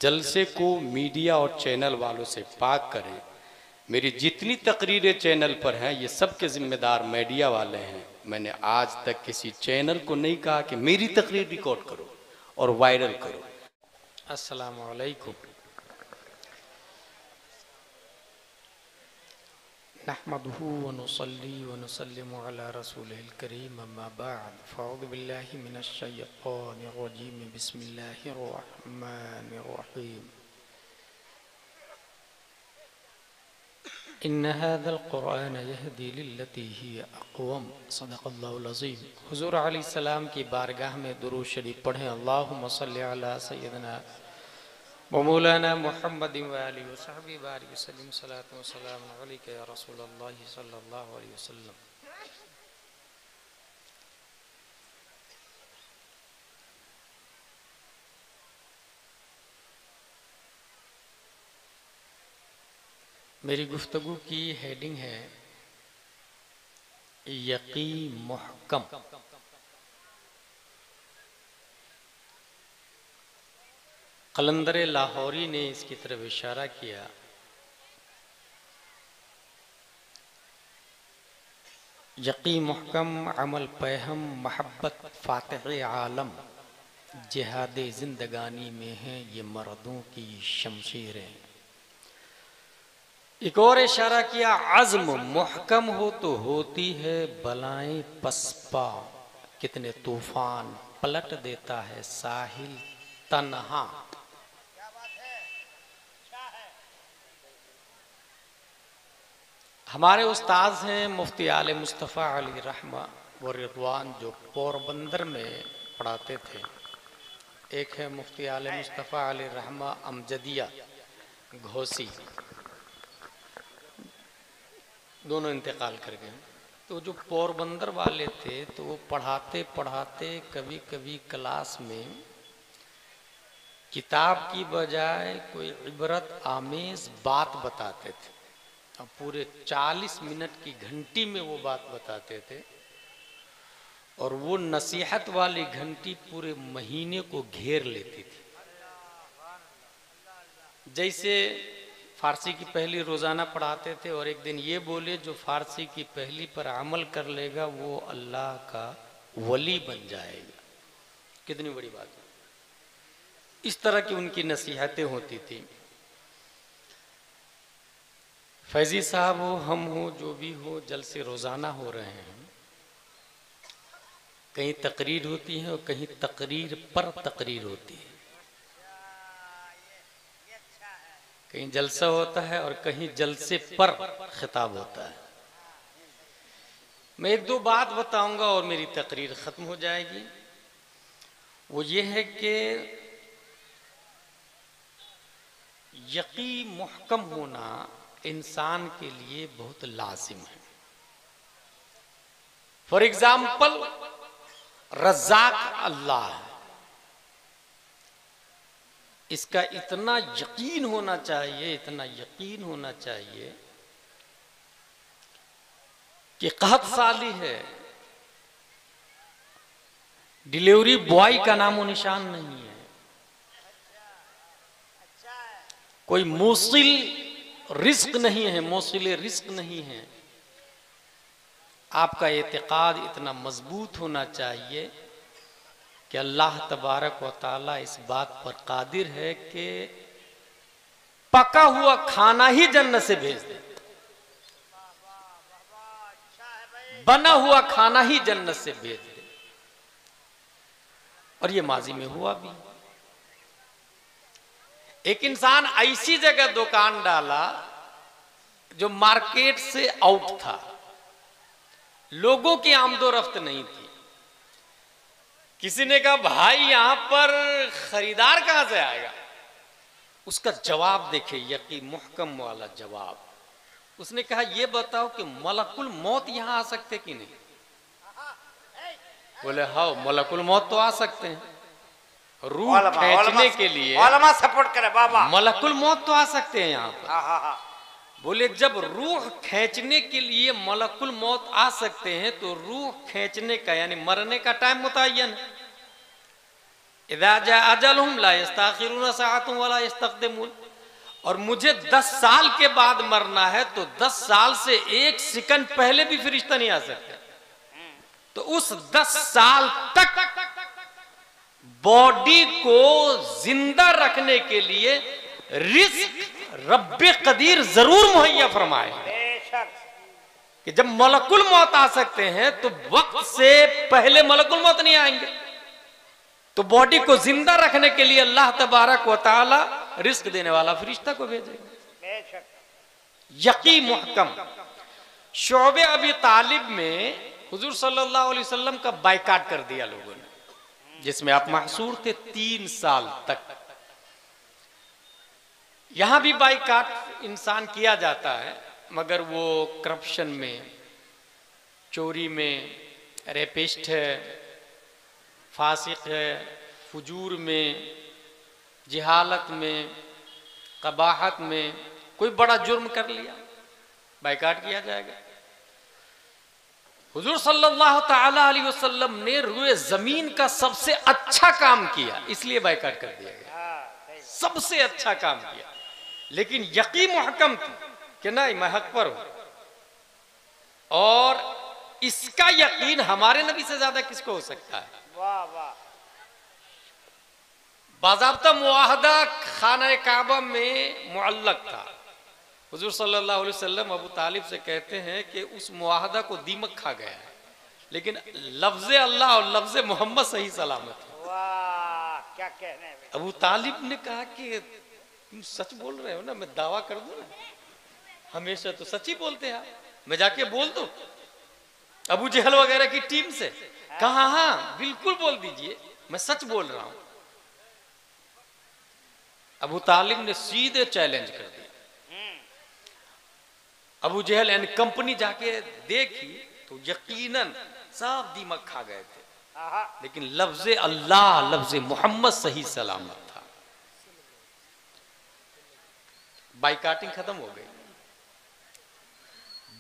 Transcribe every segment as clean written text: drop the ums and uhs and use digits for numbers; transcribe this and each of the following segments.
जलसे को मीडिया और चैनल वालों से पाक करें। मेरी जितनी तकरीरें चैनल पर हैं ये सब के जिम्मेदार मीडिया वाले हैं। मैंने आज तक किसी चैनल को नहीं कहा कि मेरी तकरीर रिकॉर्ड करो और वायरल करो। अस्सलामु अलैकुम। नहमदुहु व नुसल्ली व नुसल्लिमु अला रसूलिल करीम अम्मा बाद फ़अऊज़ु बिल्लाहि मिनश शैतानिर रजीम बिस्मिल्लाहिर रहमानिर रहीम। इन्न हाज़ल क़ुरआन यहदी लिल्लती हिय अक़वम सदक़ल्लाहुल अज़ीम। हुज़ूर अलैहिस्सलाम की बारगाह में दुरूद शरीफ पढ़ें। अल्लाहुम्मा सल्लि अला सय्यिदना व मौलाना मुहम्मद व आलिहि व सहबिहि बारिक वसल्लिम सलातो व सलाम अलैका या रसूलल्लाह सल्लल्लाहु अलैहि वसल्लम। मेरी गुफ्तगू की हेडिंग है यकी मुहकम। कलंदर लाहौरी ने इसकी तरफ इशारा किया। यकी मुहकम अमल पहम महब्बत फातिह आलम जिहाद जिंदगानी में है ये मर्दों की शमशीरें। एक और इशारा किया अज़्म मुहकम हो तो होती है बलाएं पसपा। कितने तूफान पलट देता है साहिल तन्हा। हमारे उस्ताद हैं मुफ्ती आले मुस्तफ़ा अली रहमा व रिदवान जो पोरबंदर में पढ़ाते थे। एक है मुफ्ती आले मुस्तफ़ा अली रहमा अमजदिया घोसी, दोनों इंतकाल कर गए। तो जो पोरबंदर वाले थे तो वो पढ़ाते पढ़ाते कभी कभी क्लास में किताब की बजाय कोई इबरत आमेज बात बताते थे। अब पूरे 40 मिनट की घंटी में वो बात बताते थे और वो नसीहत वाली घंटी पूरे महीने को घेर लेती थी। जैसे फारसी की पहली रोज़ाना पढ़ाते थे और एक दिन ये बोले जो फारसी की पहली पर अमल कर लेगा वो अल्लाह का वली बन जाएगा। कितनी बड़ी बात है। इस तरह की उनकी नसीहतें होती थी। फैजी साहब हो, हम हो, जो भी हो, जलसे रोज़ाना हो रहे हैं। कहीं तकरीर होती है और कहीं तकरीर पर तकरीर होती है। कहीं जलसा होता है और कहीं जलसे पर खिताब होता है। मैं एक दो बात बताऊंगा और मेरी तकरीर ख़त्म हो जाएगी। वो ये है कि यकी मुहकम होना इंसान के लिए बहुत लाजिम है। फॉर एग्जाम्पल रज़्ज़ाक़ अल्लाह है, इसका इतना यकीन होना चाहिए, इतना यकीन होना चाहिए कि कहत साली है, डिलीवरी बॉय का नामो निशान नहीं है, कोई मूसिल रिस्क नहीं है, मौसिल रिस्क नहीं है। आपका एतिकाद इतना मजबूत होना चाहिए कि अल्लाह तबारक व तआला इस बात पर कादिर है कि पका हुआ खाना ही जन्नत से भेज दे, बना हुआ खाना ही जन्नत से भेज दे। और ये माजी में हुआ भी। एक इंसान ऐसी जगह दुकान डाला जो मार्केट से आउट था, लोगों की आमदोरफ्त नहीं थी। किसी ने कहा भाई यहां पर खरीदार कहां से आएगा? उसका जवाब देखे, यकी मुहकम वाला जवाब। उसने कहा ये बताओ कि मलकुल मौत यहां आ सकते कि नहीं? बोले हाँ मलकुल मौत तो आ सकते हैं, रूह खींचने के लिए सपोर्ट करे बाबा, मलकुल मौत तो आ सकते हैं यहाँ पर। बोले जब रूह खींचने के लिए मलकुल मौत आ सकते हैं तो रूह खींचने का यानी मरने का टाइम मुतय्यन है। इज़ा जा अजलहुम ला यस्ताखिरून सअतन वला यस्तक़दिमून। और मुझे 10 साल के बाद मरना है तो 10 साल से 1 सेकंड पहले भी फरिश्ता नहीं आ सकता। तो उस 10 साल तक बॉडी को जिंदा रखने के लिए रिस्क रब्बे कदीर जरूर मुहैया फरमाए कि जब मलकुल मौत आ सकते हैं तो वक्त से पहले मलकुल मौत नहीं आएंगे। तो बॉडी को जिंदा रखने के लिए अल्लाह तबारक व तआला रिस्क देने वाला फरिश्ता को भेजेंगे। यकीन मुहकम। शोबे अबी तालिब में हुजूर सल्लल्लाहु अलैहि वसल्लम का बायकाट कर दिया लोगों ने, जिसमें आप महसूर थे 3 साल तक। यहां भी बायकाट इंसान किया जाता है, मगर वो करप्शन में, चोरी में, रेपिस्ट है, फासिक है, फुजूर में, जिहालत में, कबाहत में कोई बड़ा जुर्म कर लिया, बायकाट किया जाएगा। हुजूर सल्लल्लाहु ताला अलैहि वसल्लम ने रुए जमीन का सबसे अच्छा काम किया, इसलिए बायकाट कर दिया गया। सबसे अच्छा काम किया, लेकिन यकीन मुहकम थी कि नहीं मैं हक पर हूं। और इसका यकीन हमारे नबी से ज्यादा किसको हो सकता है? वाह वाह। बाज़ाब्ता मुआहदा खाना काबा में मुअल्लक था। हुजूर सल्लल्लाहु अलैहि वसल्लम अबू तालिब से कहते हैं कि उस मुआहदा को दीमक खा गया है, लेकिन लफ्ज़ अल्लाह और लफ्ज़ मोहम्मद सही सलामत है। वाह क्या कहने हैं। अबू तालिब ने कहा कि तुम सच बोल रहे हो ना, मैं दावा कर दूं ना, हमेशा तो सच ही बोलते हैं, मैं जाके बोल दूं अबू जहल वगैरह की टीम से? कहा हाँ बिल्कुल बोल दीजिए, मैं सच बोल रहा हूं। अबू तालिब ने सीधे चैलेंज कर दिया। अबू जहल एंड कंपनी जाके देखी तो यकीनन सब दीमक खा गए थे, लेकिन लफ्ज़ अल्लाह, लफ्ज़ मोहम्मद सही सलामत था। बाइकाटिंग खत्म हो गई।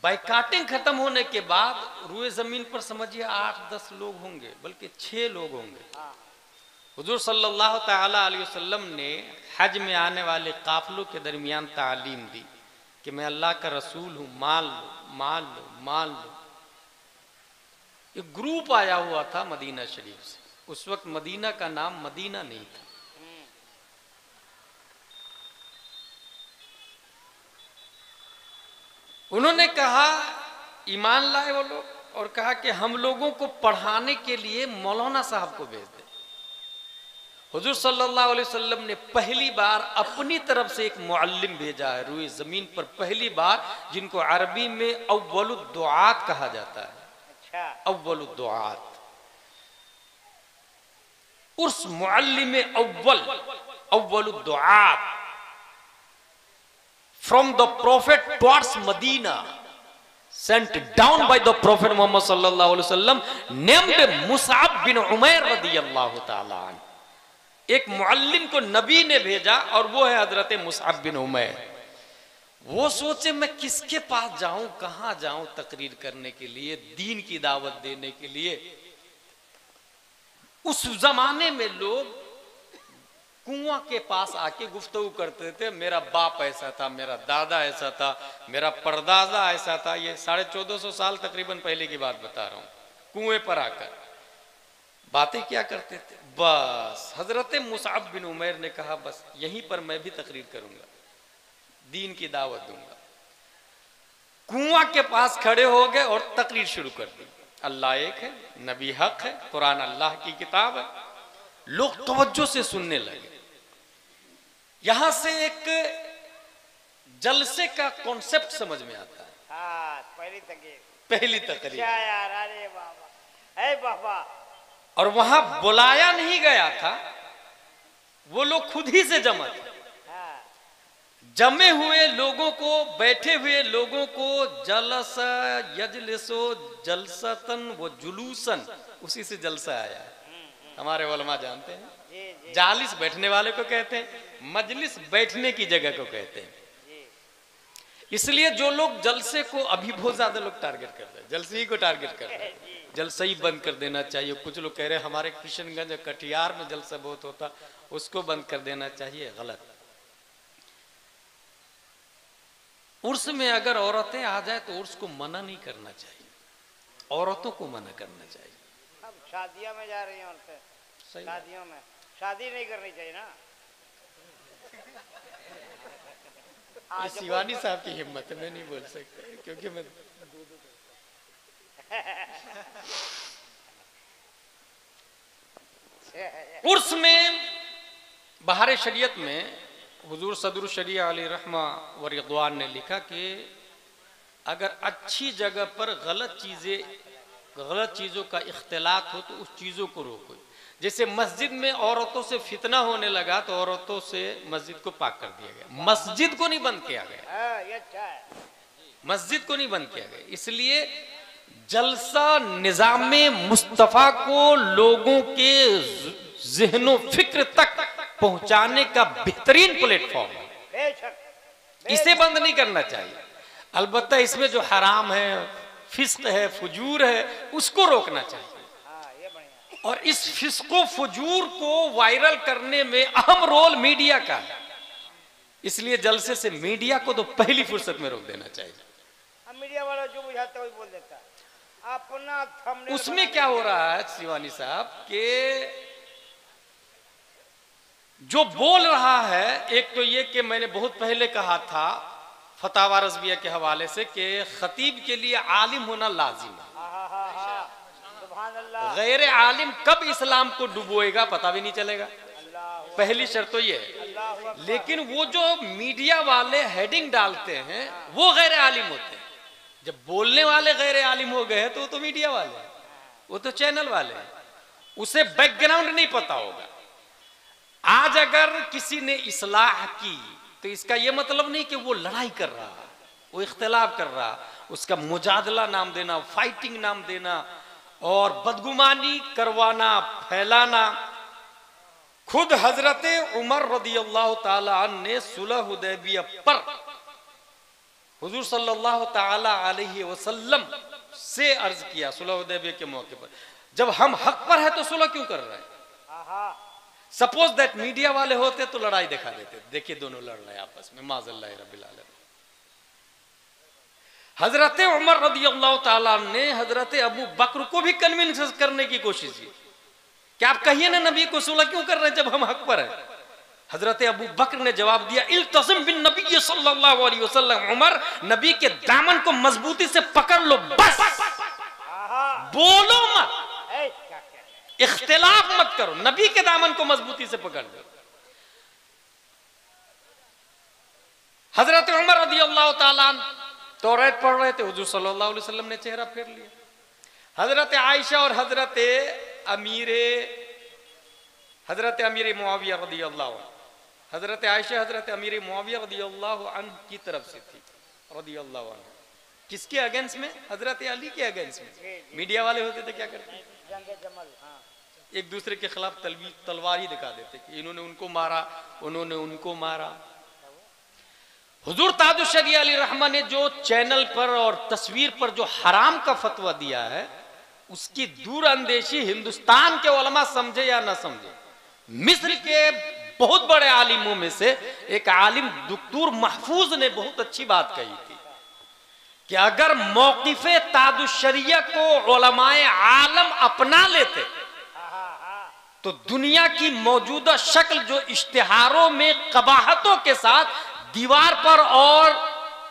बाइकाटिंग खत्म होने के बाद रुए जमीन पर समझिए 8-10 लोग होंगे, बल्कि 6 लोग होंगे। हुजूर सल्लल्लाहु ताला अलैहि वसल्लम ने हज में आने वाले काफिलों के दरमियान तालीम दी कि मैं अल्लाह का रसूल हूं, मान लो मान लो मान लो। एक ग्रुप आया हुआ था मदीना शरीफ से। उस वक्त मदीना का नाम मदीना नहीं था। उन्होंने कहा, ईमान लाए वो लोग, और कहा कि हम लोगों को पढ़ाने के लिए मौलाना साहब को भेज दें। हुजूर सल्लल्लाहु अलैहि वसल्लम ने पहली बार अपनी तरफ से एक मुअल्लिम भेजा है रुई जमीन पर, पहली बार, जिनको अरबी में अव्वलुद दुआत कहा जाता है। अच्छा। अव्वलुद दुआत। उस Muallem अव्वलुद दुआत from the prophet towards Medina, sent down by the prophet Muhammad sallallahu alaihi wasallam, named Mus'ab bin Umair radiyallahu ta'ala anh। एक मुअल्लिम को नबी ने भेजा और वो है हजरत मुसअब बिन उमैर। वो सोचे मैं किसके पास जाऊं, कहां जाऊं तकरीर करने के लिए, दीन की दावत देने के लिए। उस जमाने में लोग कुआं के पास आके गुफ्तगू करते थे, मेरा बाप ऐसा था, मेरा दादा ऐसा था, मेरा परदादा ऐसा था। ये 1450 साल तकरीबन पहले की बात बता रहा हूं। कुएं पर आकर बातें क्या करते थे। बस हजरत मुसअब बिन उमैर ने कहा बस यहीं पर मैं भी तकरीर करूंगा, दीन की दावत दूंगा। कुआं के पास खड़े हो गए और तकरीर शुरू कर दी। अल्लाह एक है, नबी हक है, कुरान अल्लाह की किताब है। लोग तवज्जो से सुनने लगे। यहां से एक जलसे का कॉन्सेप्ट समझ में आता है। हाँ, पहली तकरीर यार, अरे बाबा, अरे बाबा। और वहां बुलाया नहीं गया था, वो लोग खुद ही से जमा थे। हाँ। जमे हुए लोगों को, बैठे हुए लोगों को जलसा यजलिसो जलसतन व जुलूसन, उसी से जलसा आया है। हमारे उलमा जानते हैं, जालिस बैठने वाले को कहते हैं, मजलिस बैठने की जगह को कहते हैं। इसलिए जो लोग जलसे को अभी बहुत ज्यादा लोग टारगेट करते हैं, जलसे ही को टारगेट करते हैं, जलसा ही बंद कर देना चाहिए। कुछ लोग कह रहे हैं हमारे किशनगंज कटिहार में जलसा बहुत होता, उसको बंद कर देना चाहिए। गलत। उर्स में अगर औरतें आ जाए तो उर्स को मना नहीं करना चाहिए, औरतों को मना करना चाहिए। अब शादियों में जा रही हैं औरतें, शादियों में शादी नहीं करनी चाहिए ना। ये शिवानी साहब की हिम्मत है, मैं नहीं बोल सकता क्योंकि मैं उर्स में बहार शरीयत में हुजूर सदरुल शरीया अलैहि रहमा व रिज़वान ने लिखा कि अगर अच्छी जगह पर गलत चीज़ों का इख्तिलात हो तो उस चीज़ों को रोको। जैसे मस्जिद में औरतों से फितना होने लगा तो औरतों से मस्जिद को पाक कर दिया गया, मस्जिद को नहीं बंद किया गया, ये अच्छा है। मस्जिद को नहीं बंद किया गया। इसलिए जलसा निज़ामे मुस्तफ़ा को लोगों के ज़हनो फिक्र तक पहुंचाने का बेहतरीन प्लेटफॉर्म है, बेशक इसे बंद नहीं करना चाहिए। अलबत्ता इसमें जो हराम है, फिस्क है, फुजूर है, उसको रोकना चाहिए। ये बढ़िया। और इस फिस्को फुजूर को वायरल करने में अहम रोल मीडिया का है। इसलिए जलसे से मीडिया को तो पहली फुर्सत में रोक देना चाहिए। मीडिया वाला जो बुझाता है वही बोल देता है अपना थंबनेल। उसमें क्या हो रहा है शिवानी साहब के जो बोल रहा है, एक तो ये कि मैंने बहुत पहले कहा था फतावा रज़विया के हवाले से कि खतीब के लिए आलिम होना लाजिम है। सुभान अल्लाह। गैर आलिम कब इस्लाम को डुबोएगा पता भी नहीं चलेगा, पहली शर्त तो ये है। लेकिन वो जो मीडिया वाले हेडिंग डालते हैं वो गैर आलिम होते हैं। जब बोलने वाले गैर आलिम हो गए तो वो तो मीडिया वाले हैं, वो तो चैनल वाले हैं, उसे बैकग्राउंड नहीं पता होगा। आज अगर किसी ने इस्लाह की तो इसका यह मतलब नहीं कि वो लड़ाई कर रहा, वो इख्तिलाफ कर रहा, उसका मुजादला नाम देना, फाइटिंग नाम देना और बदगुमानी करवाना, फैलाना। खुद हजरत उमर रदियल्लाहु ताला अन्हु ने सुलह हुदैबिया पर हुजूर सल्लल्लाहु ताला अलैहि वसल्लम से अर्ज किया सुलह हुदैबिया के मौके पर, जब हम हक पर है तो सुलह क्यों कर रहे हैं? सपोज दैट मीडिया वाले होते तो लड़ाई दिखा देते, देखिए दोनों लड़ रहे हैं आपस में, माज़ल्लाह रब्बिल आलमीन। हजरत उमर रदियल्लाहु ताला ने हजरत अबू बकर को भी कन्विंस करने की कोशिश की कि आप कहिए ना नबी को सुलह क्यों कर रहे हैं जब हम हक पर हैं। हजरत अबू बकर ने जवाब दिया, इल्तज़म बिन नबी सल्लल्लाहु अलैहि वसल्लम, उमर नबी के दामन को मजबूती से पकड़ लो, बस बोलो मत, इख्तिलाफ मत करो, नबी के दामन को मजबूती से पकड़ लो। हजरत उमर रदियल्लाहु ताला तौरात पढ़ रहे थे, हुजूर सल्लल्लाहु अलैहि वसल्लम ने चेहरा फेर लिया। हजरत आयशा और हजरत अमीर मुआविया रदियल्लाहु अन्हु, हजरत आयशा हजरत अमीर मुआविया रदियल्लाहु अन्हु की तरफ से थी रदियल्लाहु अन्हु। किसके अगेंस्ट में? हजरत अली के अगेंस्ट में। मीडिया वाले होते थे क्या करते, एक दूसरे के खिलाफ तलवार ही दिखा देते कि इन्होंने उनको मारा, उन्होंने उनको मारा। हुजूर ताजुश शरीया अली रहमा ने जो चैनल पर और तस्वीर पर जो हराम का फतवा दिया है उसकी दूर अंदेशी हिंदुस्तान के उलमा समझे या ना समझे, मिस्र के बहुत बड़े आलिमों में से एक आलिम दुक्तूर महफूज ने बहुत अच्छी बात कही थी कि अगर मौक़िफ़े ताजुश शरीया को उलमाए आलम अपना लेते तो दुनिया की मौजूदा शक्ल जो इश्तिहारों में कबाहतों के साथ दीवार पर और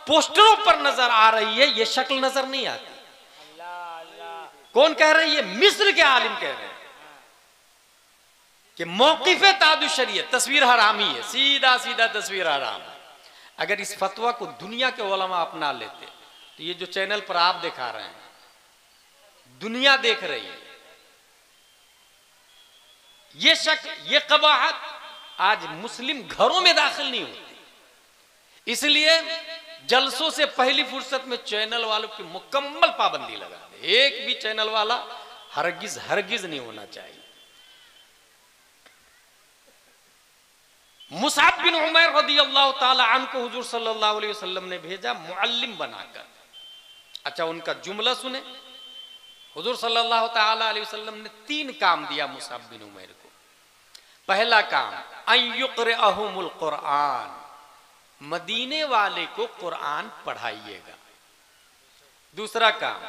पोस्टरों पर नजर आ रही है, ये शक्ल नजर नहीं आती। कौन कह रहे हैं? ये मिस्र के आलिम कह रहे हैं कि मौक़िफ़े ताजुश शरीया तस्वीर हरामी है, सीधा सीधा तस्वीर हराम है। अगर इस फतवा को दुनिया के उलमा अपना लेते तो ये जो चैनल पर आप दिखा रहे हैं दुनिया देख रही है, ये शक्ल, ये कबाहत आज मुस्लिम घरों में दाखिल नहीं होती। इसलिए जलसों से पहली फुर्सत में चैनल वालों की मुकम्मल पाबंदी लगा दे। एक भी चैनल वाला हरगिज नहीं होना चाहिए। मुसाब बिन उमैर रदियल्लाहु ताला अन्हु को हुजूर सल्लल्लाहु अलैहि वसल्लम ने भेजा मुअल्लिम बनाकर। अच्छा, उनका जुमला सुने। हुजूर सल्लल्लाहु ताला अलैहि वसल्लम ने 3 काम दिया मुसाब बिन उमैर को। पहला काम अन युक़रिअहुमुल कुरआन, मदीने वाले को कुरान पढ़ाइएगा। दूसरा काम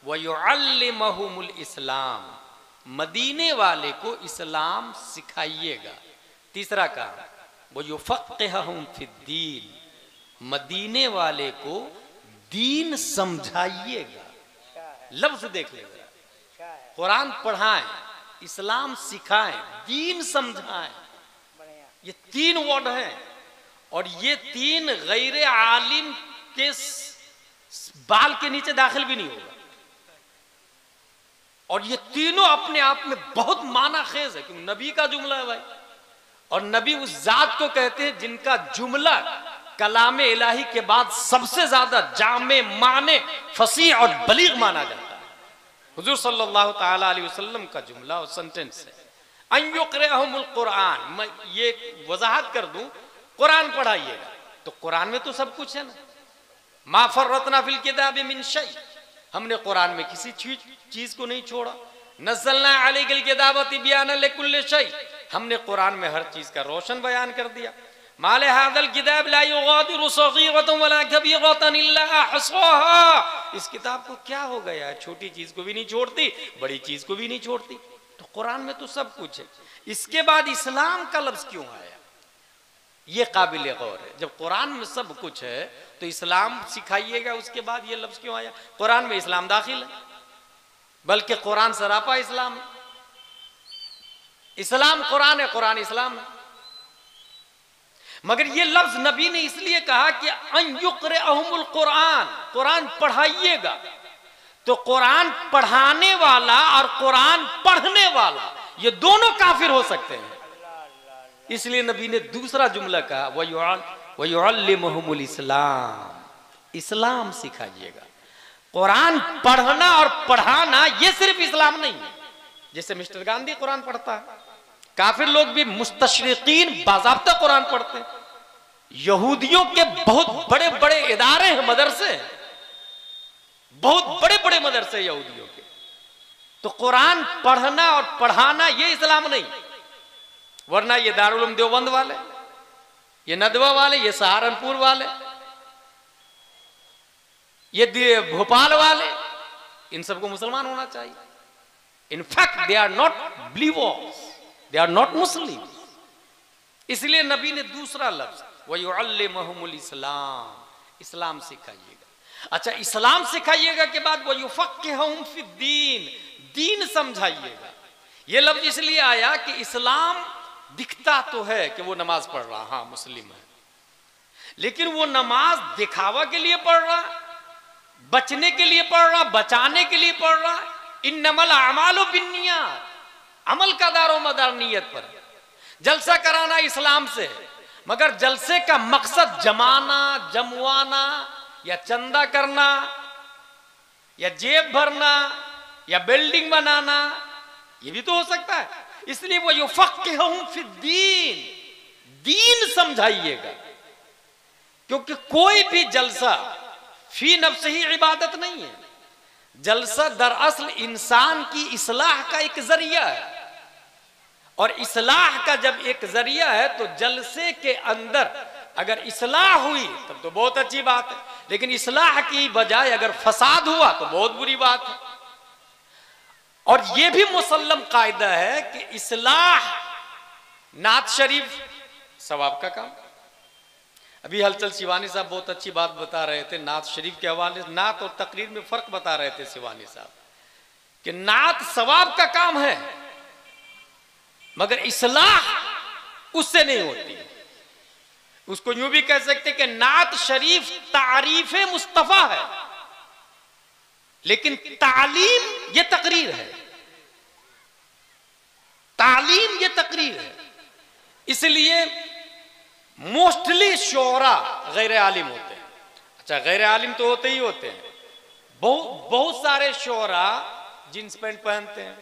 वयुअल्लिमहुमुल इस्लाम, मदीने वाले को इस्लाम सिखाइएगा। तीसरा काम वयुफ़क़्क़िहुहुम फ़िद्दीन, मदीने वाले को दीन समझाइएगा। लफ्ज देख लीजिए, कुरान पढ़ाएं, इस्लाम सिखाएं, दीन समझाएं, ये 3 वर्ड हैं। और ये 3 गैर आलिम के बाल के नीचे दाखिल भी नहीं होगा। और ये तीनों अपने आप में बहुत माना खेज है, क्योंकि नबी का जुमला है भाई। और नबी उस जात को कहते हैं जिनका जुमला कलाम इलाही के बाद सबसे ज्यादा जामे, माने, फसीह और बलीग माना जाता है। हुजूर सल्लल्लाहु ताला अलैहि वसल्लम का जुमला और सेंटेंस है अन युक़रिअहुमुल कुरआन। मैं ये वजाहत कर दूं, कुरान पढ़ाइएगा। तो कुरान में तो सब कुछ है ना। मा फर्रतना फिल किताबि मिन शै, हमने कुरान में किसी चीज को नहीं छोड़ा। नज़्ज़लना अलैकल किताब तिब्याना लिकुल्लि शै, हमने कुरान में हर चीज का रोशन बयान कर दिया। माले हादल किताब ला युगादिरु सगीरतन वला कबीरतन इल्ला अहसाहा, इस किताब को क्या हो गया, छोटी चीज को भी नहीं छोड़ती, बड़ी चीज को भी नहीं छोड़ती। तो कुरान में तो सब कुछ है। इसके बाद इस्लाम का लफ्ज क्यों आया, ये काबिल गौर है। जब कुरान में सब कुछ है तो इस्लाम सिखाइएगा, उसके बाद ये लफ्ज क्यों आया। कुरान में इस्लाम दाखिल है, बल्कि कुरान सरापा इस्लाम है। इस्लाम कुरान है, कुरान इस्लाम है। मगर ये लफ्ज नबी ने इसलिए कहा कि अन युक़रिअहुमुल कुरान, कुरान पढ़ाइएगा। तो कुरान पढ़ाने वाला और कुरान पढ़ने वाला ये दोनों काफिर हो सकते हैं। इसलिए नबी ने दूसरा जुमला कहा वयुअल्लिमुहुमुल इस्लाम, इस्लाम सिखाइएगा। कुरान पढ़ना और पढ़ाना ये सिर्फ इस्लाम नहीं है। जैसे मिस्टर गांधी कुरान पढ़ता है, काफिर लोग भी मुस्तशरिकीन बाज़ाब्ता कुरान पढ़ते हैं। यहूदियों के बहुत बड़े बड़े इदारे हैं, मदरसे, बहुत बड़े बड़े मदरसे यहूदियों के। तो कुरान पढ़ना और पढ़ाना ये इस्लाम नहीं। वरना ये दारुल उलूम देवबंद वाले, ये नदवा वाले, ये सहारनपुर वाले, ये भोपाल वाले, इन सबको मुसलमान होना चाहिए। In fact they are not believers, they are not Muslim. इसलिए नबी ने दूसरा लफ्ज वयुअल्लिमुहुमुल इस्लाम, इस्लाम सिखाइएगा। अच्छा, इस्लाम सिखाइएगा के बाद वयुफ़क़्क़िहुहुम फ़िद्दीन, दीन समझाइएगा। ये लफ्ज इसलिए आया कि इस्लाम दिखता तो है कि वो नमाज पढ़ रहा, हाँ मुस्लिम है, लेकिन वो नमाज दिखावा के लिए पढ़ रहा, बचने के लिए पढ़ रहा, बचाने के लिए पढ़ रहा। इन्नमल अमालु बिन्नियात, अमल का दारो मदार नियत पर। जलसा कराना इस्लाम से, मगर जलसे का मकसद जमाना, जमवाना, या चंदा करना, या जेब भरना, या बिल्डिंग बनाना, ये भी तो हो सकता है। इसलिए वो युफ़क़्क़िहुहुम फ़िद्दीन, दीन समझाइएगा। क्योंकि कोई भी जलसा फी नफ्सिही इबादत नहीं है। जलसा दरअसल इंसान की इस्लाह का एक जरिया है, और इस्लाह का जब एक जरिया है तो जलसे के अंदर अगर इस्लाह हुई तब तो बहुत अच्छी बात है, लेकिन इस्लाह की बजाय अगर फसाद हुआ तो बहुत बुरी बात है। और यह भी मुसल्लम कायदा है कि इस्लाह, नात शरीफ सवाब का काम। अभी हलचल शिवानी साहब बहुत अच्छी बात बता रहे थे नात शरीफ के हवाले से। नात और तकरीर में फर्क बता रहे थे शिवानी साहब कि नात सवाब का काम है, मगर इस्लाह उससे नहीं होती। उसको यूं भी कह सकते कि नात शरीफ तारीफे मुस्तफा है, लेकिन तालीम ये तकरीर है, तालीम ये तकरीर है। इसलिए मोस्टली शोरा गैर आलिम होते हैं। अच्छा, गैर आलिम तो होते ही होते हैं। बहुत सारे शोरा जींस पैंट पहनते हैं,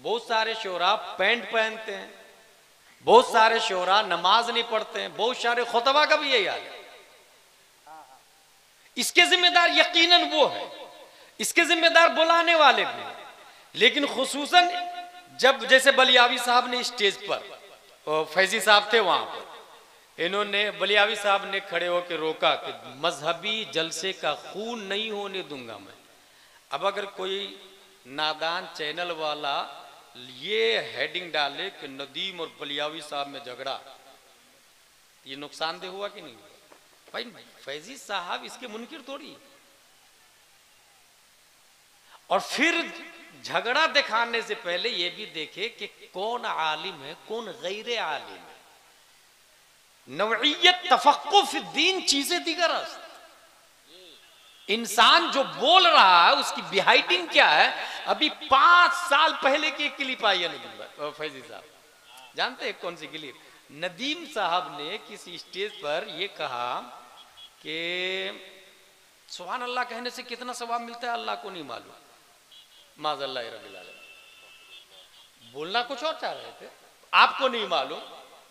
बहुत सारे शोरा पैंट पहनते हैं, बहुत सारे शोरा नमाज नहीं पढ़ते हैं, बहुत सारे खुतबा का भी यही हाल है। इसके जिम्मेदार यकीनन वो है, इसके जिम्मेदार बुलाने वाले भी हैं। लेकिन खुसूसन जब जैसे बलियावी साहब ने स्टेज पर, फैजी साहब थे वहां पर, इन्होंने बलियावी साहब ने खड़े होकर रोका कि मजहबी जलसे का खून नहीं होने दूंगा मैं। अब अगर कोई नादान चैनल वाला ये हेडिंग डाले कि नदीम और बलियावी साहब में झगड़ा, ये नुकसानदेह हुआ कि नहीं हुआ? भाई फैजी साहब इसके मुनकिर थोड़ी। और फिर झगड़ा दिखाने से पहले ये भी देखे कि कौन आलिम है कौन गैर आलिम है। नवइयत तफक्कुह फी दीन चीजें दीगर है। इंसान जो बोल रहा है उसकी बिहाइंडिंग क्या है। अभी 5 साल पहले की एक क्लिप आई है नदीम फैजी साहब, जानते हैं कौन सी क्लिप? नदीम साहब ने किसी स्टेज पर यह कहा कि सुभान अल्लाह कहने से कितना सवाब मिलता है अल्लाह को नहीं मालूम, माज़अल्लाह रब्बिल आलमीन। बोलना कुछ और चाह रहे थे, आपको नहीं मालूम,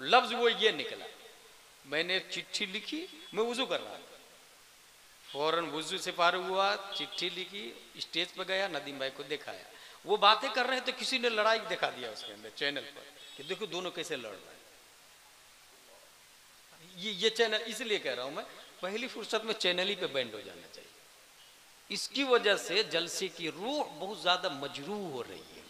लफ्ज वो ये निकला। मैंने चिट्ठी लिखी, मैं वुजू कर रहा था, फौरन वुजू से फारूक हुआ, चिट्ठी लिखी, स्टेज पर गया, नदीम भाई को दिखाया। वो बातें कर रहे थे, किसी ने लड़ाई दिखा दिया उसके अंदर चैनल पर कि देखो दोनों कैसे लड़ रहे हैं। ये चैनल, इसलिए कह रहा हूं मैं, पहली फुर्सत में चैनल ही पे बैंड हो जाना चाहिए। इसकी वजह से जलसे की रूह बहुत ज्यादा मजरूह हो रही है।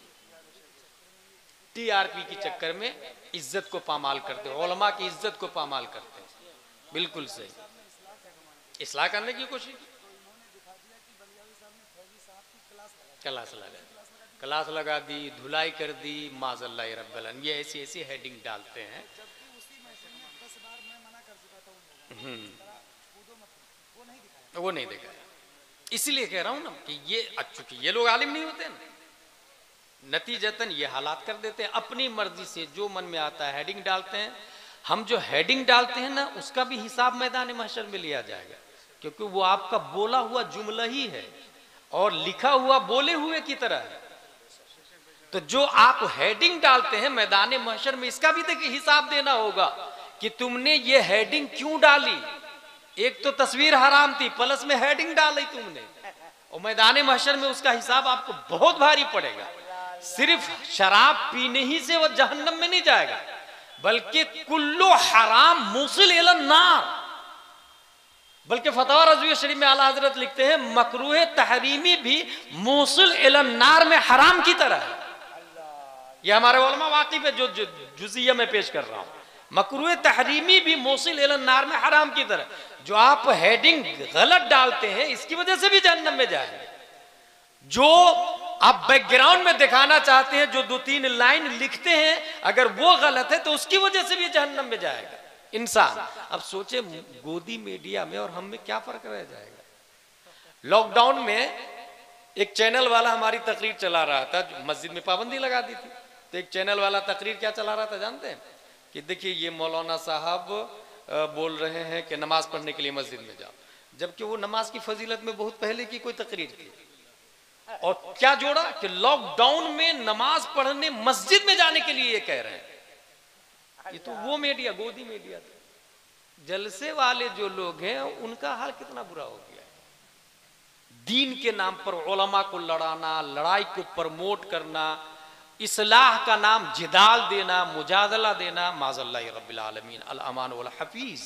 टीआरपी के चक्कर में इज्जत को पामाल करते हैं, उलमा की इज्जत को पामाल करते हैं। बिल्कुल सही, इस्लाह करने की कोशिश, क्लास लगा दी, धुलाई कर दी, माज़अल्लाह रब्बिल आलमीन। ये ऐसी ऐसी हेडिंग डालते हैं। वो नहीं देखा, इसलिए कह रहा हूं ना कि ये चूंकि ये लोग आलिम नहीं होते ना, नतीजतन ये हालात कर देते हैं। अपनी मर्जी से जो मन में आता है हेडिंग डालते हैं। हम जो हेडिंग डालते हैं ना उसका भी हिसाब मैदान महशर में लिया जाएगा, क्योंकि वो आपका बोला हुआ जुमला ही है और लिखा हुआ बोले हुए की तरह है। तो जो आप हेडिंग डालते हैं मैदान महशर में, इसका भी देखिए हिसाब देना होगा कि तुमने ये हेडिंग क्यों डाली। एक तो तस्वीर हराम थी, प्लस में हेडिंग डाली तुमने, और मैदान महशर में उसका हिसाब आपको बहुत भारी पड़ेगा। सिर्फ शराब पीने ही से वो जहन्नम में नहीं जाएगा, बल्कि कुल्लु हराम मुसिल इलन नार। बल्कि फतवा रज़विया शरीफ में आला हजरत लिखते हैं मकरूह तहरीमी भी मुसिल इलन नार में हराम की तरह है। ये हमारे उलमा वाक़िफ़ है, जो जुज़िया में पेश कर रहा हूं। मकरूह तहरीमी भी मुसिल इलन नार में हराम की तरह। जो आप हेडिंग गलत डालते हैं इसकी वजह से भी जहन्नम में जाएंगे। जो आप बैकग्राउंड में दिखाना चाहते हैं, जो 2-3 लाइन लिखते हैं, अगर वो गलत है तो उसकी वजह से भी जहन्नम में जाएगा इंसान। अब सोचे गोदी मीडिया में और हम में क्या फर्क रह जाएगा। लॉकडाउन में एक चैनल वाला हमारी तकरीर चला रहा था, मस्जिद में पाबंदी लगा दी थी, तो एक चैनल वाला तकरीर क्या चला रहा था जानते हैं? कि देखिए ये मौलाना साहब बोल रहे हैं कि नमाज पढ़ने के लिए मस्जिद में जाओ, जबकि वो नमाज की फजीलत में बहुत पहले की कोई तकरीर थी। और क्या जोड़ा कि लॉकडाउन में नमाज पढ़ने मस्जिद में जाने के लिए ये कह रहे हैं। ये तो वो मीडिया, गोदी मीडिया था। जलसे वाले जो लोग हैं उनका हाल कितना बुरा हो गया है। दीन के नाम पर उलमा को लड़ाना, लड़ाई को प्रमोट करना, इस्लाह का नाम जिदाल देना, मुजादला देना, माज़अल्लाह रब्बिल आलमीन अल अमान वल हफीज।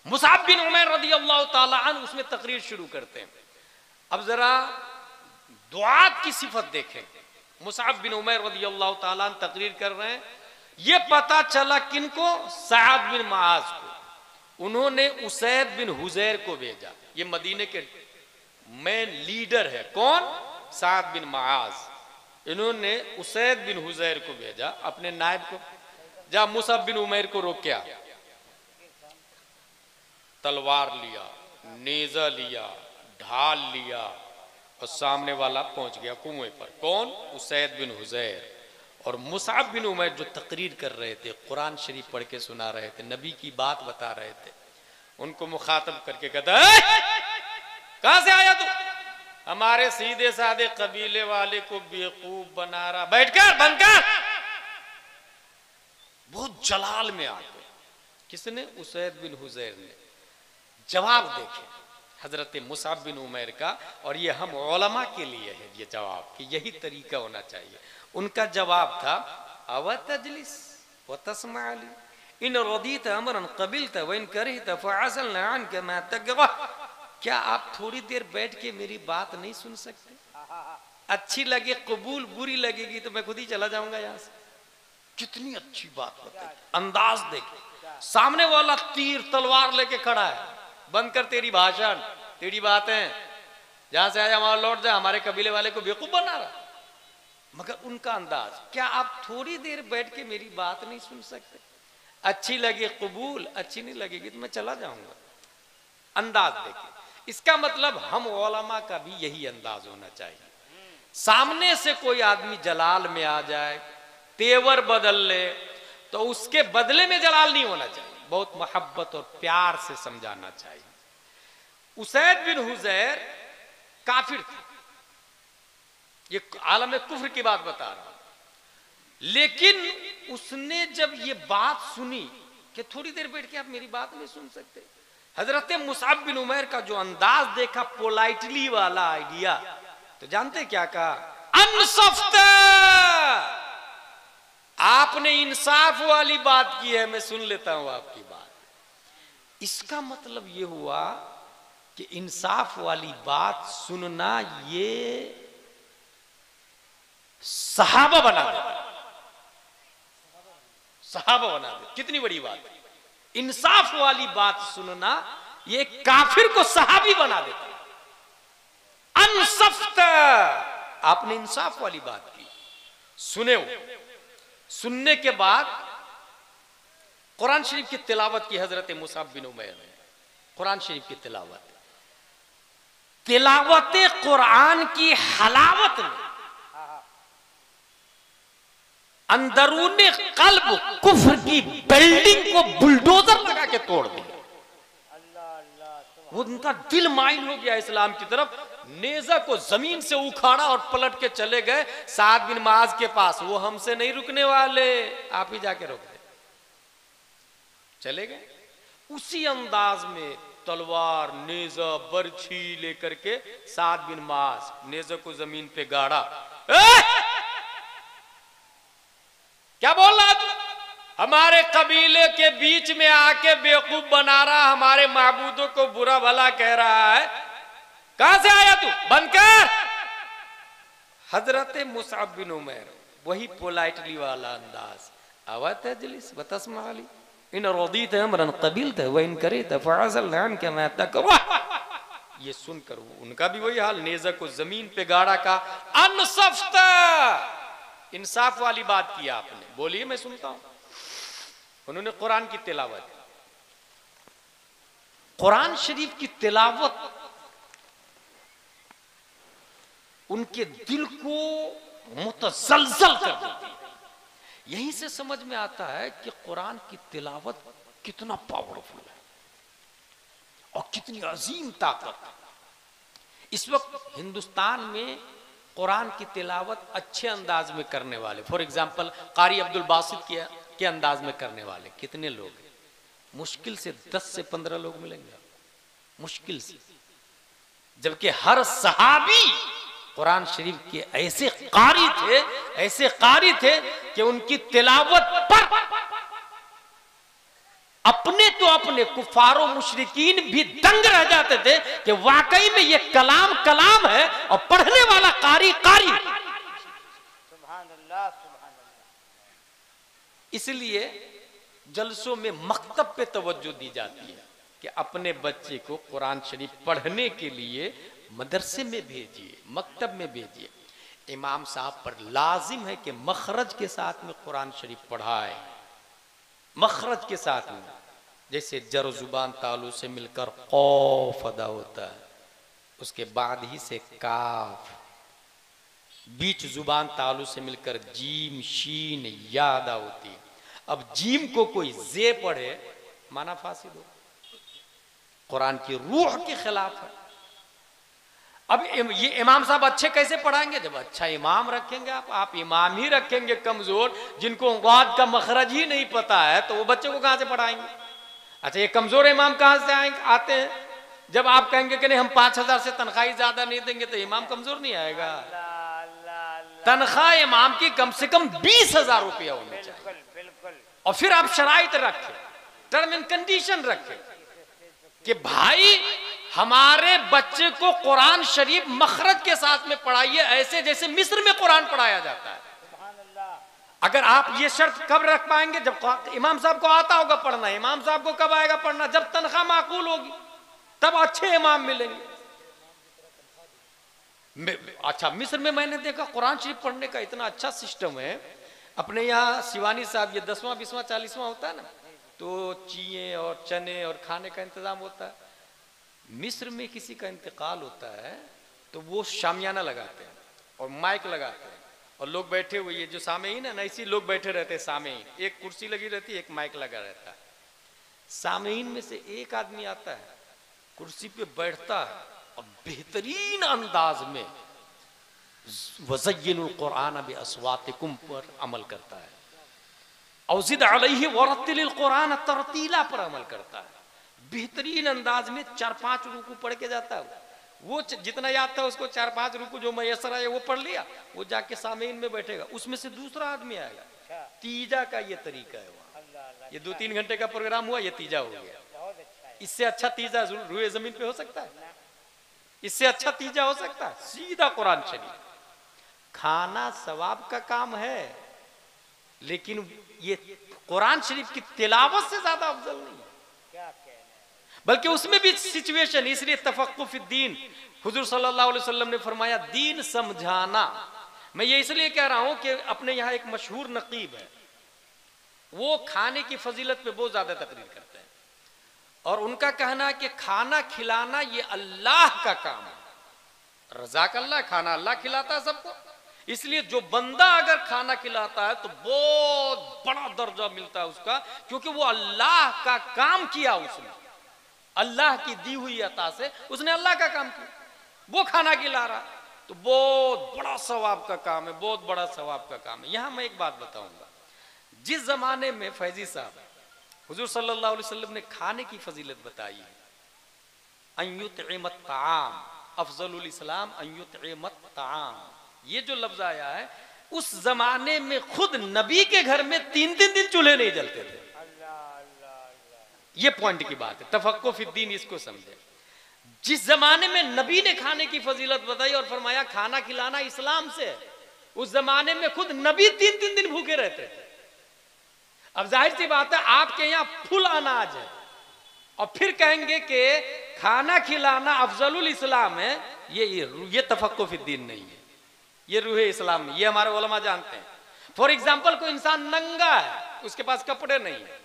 मुसअब बिन उमैर रदियल्लाहु ताला अन्हु उसमें तकरीर शुरू करते हैं। अब जरा दुआत की सिफत देखें। मुसअब बिन उमैर रदियल्लाहु ताला अन्हु तकरीर कर रहे हैं। ये पता चला किनको? सअद बिन मुआज को। उन्होंने उसैद बिन हुजैर को भेजा। ये मदीने के मेन लीडर है। कौन? सअद बिन मुआज। इन्होंने उसैद बिन हुजैर को भेजा, अपने नायब को, जा मुसअब बिन उमैर को रोक्या। तलवार लिया, नेजा लिया, ढाल लिया और सामने वाला पहुंच गया कुएं पर। कौन? उसैद बिन हुजैर। और मुसअब बिन उमैर जो तकरीर कर रहे थे, कुरान शरीफ पढ़ के सुना रहे थे, नबी की बात बता रहे थे, उनको मुखातब करके कहता है कहां से आया तू? हमारे सीधे साधे कबीले वाले को बेवकूफ बना रहा। बैठकर, बनकर। बहुत जलाल में आ गए। किसने? उसैद बिन हुजैर ने। जवाब देखे हजरत मुसाब बिन उमैर का, और ये हम उलमा के लिए है ये जवाब कि यही तरीका होना चाहिए। उनका जवाब था अव तजलिस व तस्मा अली इन रदीत अमरन कबिलत व इन करिहत फअसलना अनका मा तकरा। क्या आप थोड़ी देर बैठ के मेरी बात नहीं सुन सकते? अच्छी लगे कबूल, बुरी लगेगी तो मैं खुद ही चला जाऊंगा यहां से। कितनी अच्छी बात बताई, अंदाज देखे। सामने वाला तीर तलवार लेके खड़ा है, बंद कर तेरी भाषण, तेरी बातें, जहां से आया वहां लौट जा, हमारे कबीले वाले को बेवकूफ बना रहा। मगर उनका अंदाज, क्या आप थोड़ी देर बैठ के मेरी बात नहीं सुन सकते? अच्छी लगे कबूल, अच्छी नहीं लगेगी तो मैं चला जाऊंगा। अंदाज देखिए। इसका मतलब हम उलमा का भी यही अंदाज होना चाहिए। सामने से कोई आदमी जलाल में आ जाए, तेवर बदल ले, तो उसके बदले में जलाल नहीं होना चाहिए, बहुत मोहब्बत और प्यार से समझाना चाहिए। उसैद बिन हुजैर काफिर था, ये आलम कुफ्र की बात बता रहा हूं। लेकिन उसने जब ये बात सुनी कि थोड़ी देर बैठ के आप मेरी बात नहीं सुन सकते, हजरत मुसाब बिन उमैर का जो अंदाज देखा, पोलाइटली वाला आइडिया, तो जानते क्या कहा? अनसफ्त, आपने इंसाफ वाली बात की है, मैं सुन लेता हूं आपकी बात। इसका मतलब यह हुआ कि इंसाफ वाली बात सुनना ये सहाबा बना दे, सहाबा बना दे। कितनी बड़ी बात है! इंसाफ वाली बात सुनना ये काफिर को सहाबी बना देता। अनसफ्त, आपने इंसाफ वाली बात की, सुने हो। सुनने के बाद कुरान शरीफ की तिलावत की हजरत मुसाब बिन उमैर ने। कुरान शरीफ की तिलावत, तिलावत कुरान की हलावत ने अंदरून कल्ब कुफ्र की बिल्डिंग को बुलडोजर लगा के तोड़ दिया। वो उनका दिल माइल हो गया इस्लाम की तरफ। नेजा को जमीन से उखाड़ा और पलट के चले गए साद बिन माज के पास। वो हमसे नहीं रुकने वाले, आप ही जाके रोक दे। चले गए उसी अंदाज में, तलवार, नेजा, बर्छी लेकर के साद बिन माज नेजा को जमीन पे गाड़ा। क्या बोल रहा तू? हमारे कबीले के बीच में आके बेवकूफ बना रहा, हमारे माबूदों को बुरा भला कह रहा है। कहां से आया तू? बंद कर। हजरत मुसअब बिन उमैर, वही पोलाइटली वाला अंदाज, अवा तजलिस व तस्मा अली इन रदीत अमरन कबिलत व इन करित फअसलना अनका मा तकरा। ये सुनकर उनका भी वही हाल, नेजा को जमीन पे गाड़ा का। अनसफ्त, इंसाफ वाली बात की आपने। बोलिए मैं सुनता हूं। उन्होंने कुरान की तिलावत, कुरान शरीफ की तिलावत उनके दिल को मुतजलजल कर देती है। यहीं से समझ में आता है कि कुरान की तिलावत कितना पावरफुल है और कितनी अजीम ताकत है। इस वक्त हिंदुस्तान में कुरान की तिलावत अच्छे अंदाज में करने वाले, फॉर एग्जाम्पल कारी अब्दुल बासित के अंदाज में करने वाले कितने लोग हैं? मुश्किल से 10 से 15 लोग मिलेंगे, मुश्किल से। जबकि हर सहाबी कुरान शरीफ के ऐसे कारी थे, ऐसे कारी थे कि उनकी तिलावत पर अपने तो अपने कुफारो मुशरिकीन भी दंग रह जाते थे कि वाकई में ये कलाम कलाम है और पढ़ने वाला कारी कारी। सुभान अल्लाह, सुभान अल्लाह। इसलिए जलसों में मकतब पे तवज्जो दी जाती है कि अपने बच्चे को कुरान शरीफ पढ़ने के लिए मदरसे में भेजिए, मकतब में भेजिए। इमाम साहब पर लाजिम है कि मखरज के साथ में कुरान शरीफ पढ़ाए, मखरज के साथ में। जैसे जर जुबान तालू से मिलकर कौफ अदा होता है, उसके बाद ही से काफ, बीच जुबान तालू से मिलकर जीम शीन या अदा होती है। अब जीम को कोई जे पढ़े, माना फासिद हो, कुरान की रूह के खिलाफ है। अब ये इमाम साहब अच्छे कैसे पढ़ाएंगे? जब अच्छा इमाम रखेंगे आप इमाम ही रखेंगे कमजोर, जिनको वाद का मखरज ही नहीं पता है, तो वो बच्चे को कहां से पढ़ाएंगे? अच्छा, ये कमजोर इमाम कहां से आते हैं? जब आप कहेंगे कि नहीं हम 5,000 से तनख्वाही ज्यादा नहीं देंगे, तो इमाम कमजोर नहीं आएगा। तनख्वाह इमाम की कम से कम 20,000 रुपया होनी चाहिए। और फिर आप शराइत रखें, टर्म एंड कंडीशन रखें कि भाई हमारे बच्चे को कुरान शरीफ मखरज के साथ में पढ़ाइए, ऐसे जैसे मिस्र में कुरान पढ़ाया जाता है। अगर आप ये शर्त कब रख पाएंगे? जब इमाम साहब को आता होगा पढ़ना। इमाम साहब को कब आएगा पढ़ना? जब तनख्वाह माकूल होगी, तब अच्छे इमाम मिलेंगे। अच्छा, मिस्र में मैंने देखा कुरान शरीफ पढ़ने का इतना अच्छा सिस्टम है। अपने यहाँ शिवानी साहब ये 10वां 20वां 40वां होता है ना, तो चीए और चने और खाने का इंतजाम होता है। मिस्र में किसी का इंतकाल होता है तो वो शामियाना लगाते हैं और माइक लगाते हैं, और लोग बैठे हुए, ये जो सामेईन है ना, इसी लोग बैठे रहते हैं। सामेईन, एक कुर्सी लगी रहती है, एक माइक लगा रहता है। सामेईन में से एक आदमी आता है, कुर्सी पे बैठता है और बेहतरीन अंदाज में वज़य्यिनुल कुरान बिअस्वातिकुम पर अमल करता है, औज़िद अलैहि वरत्तिलिल कुरान तरतीला पर अमल करता है। बेहतरीन अंदाज में 4-5 रुकू पढ़ के जाता है। वो जितना याद था उसको 4-5 रुकू जो मयसर है वो पढ़ लिया, वो जाके सामीन में बैठेगा। उसमें से दूसरा आदमी आएगा, तीजा का ये तरीका है वहाँ। ये 2-3 घंटे का प्रोग्राम हुआ, ये तीजा हो गया। इससे अच्छा तीजा रूए जमीन पे हो सकता है? इससे अच्छा तीजा हो सकता है? सीधा कुरान शरीफ। खाना सवाब का काम है, लेकिन ये कुरान शरीफ की तिलावत से ज्यादा अफजल नहीं है। बल्कि उसमें भी सिचुएशन, इसलिए तफक्कुह फिद्दीन, हुजूर सल्लल्लाहु अलैहि वसल्लम ने फरमाया दीन समझाना। मैं ये इसलिए कह रहा हूं कि अपने यहाँ एक मशहूर नकीब है, वो खाने की फजीलत पे बहुत ज्यादा तकरीर करते हैं, और उनका कहना है कि खाना खिलाना ये अल्लाह का काम है। रज़ाक अल्लाह, खाना अल्लाह खिलाता है सबको। इसलिए जो बंदा अगर खाना खिलाता है तो बहुत बड़ा दर्जा मिलता है उसका, क्योंकि वो अल्लाह का काम किया, उसने अल्लाह की दी हुई अता से उसने अल्लाह का काम किया, वो खाना खिला रहा, तो बहुत बड़ा सवाब का काम है, बहुत बड़ा सवाब का काम है। यहां मैं एक बात बताऊंगा, जिस जमाने में फैजी साहब हुजूर सल्लल्लाहु अलैहि वसल्लम ने खाने की फजीलत बताई है, अन युतइमत ताआम अफजलुल इस्लाम अन युतइमत ताआम, ये जो लफ्ज आया है, उस जमाने में खुद नबी के घर में 3-3 दिन चूल्हे नहीं जलते थे। ये पॉइंट की बात है, तफक्कुह फिद्दीन, इसको समझे। जिस जमाने में नबी ने खाने की फजीलत बताई और फरमाया खाना खिलाना इस्लाम से, उस जमाने में खुद नबी 3-3 दिन भूखे रहते थे। अब जाहिर सी बात है आपके यहाँ फुल अनाज है, और फिर कहेंगे कि खाना खिलाना अफजलुल इस्लाम है, ये तफक्कुह फिद्दीन नहीं है, ये रूहे इस्लाम नहीं, ये हमारे उलमा जानते हैं। फॉर एग्जाम्पल, कोई इंसान नंगा है, उसके पास कपड़े नहीं है,